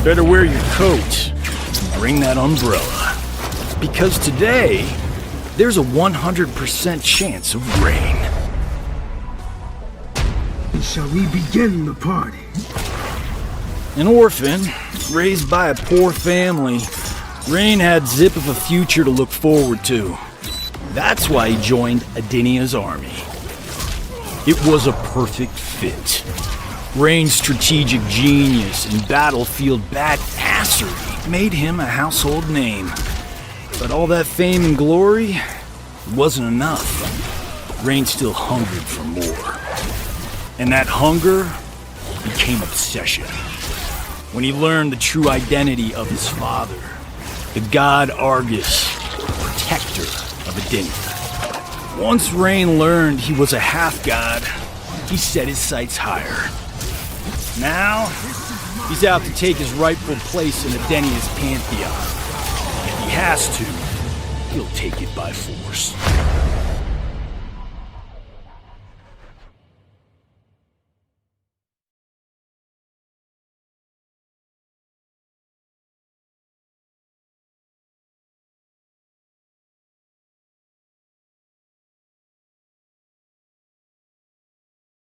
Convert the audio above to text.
Better wear your coat and bring that umbrella. Because today, there's a 100% chance of rain. Shall we begin the party? An orphan, raised by a poor family, Rain had zip of a future to look forward to. That's why he joined Adinia's army. It was a perfect fit. Rain's strategic genius and battlefield badassery made him a household name. But all that fame and glory wasn't enough. Rain still hungered for more. And that hunger became obsession. When he learned the true identity of his father, the god Argus, protector of Adinia. Once Rain learned he was a half-god, he set his sights higher. Now, he's out to take his rightful place in Adenia's pantheon. If he has to, he'll take it by force.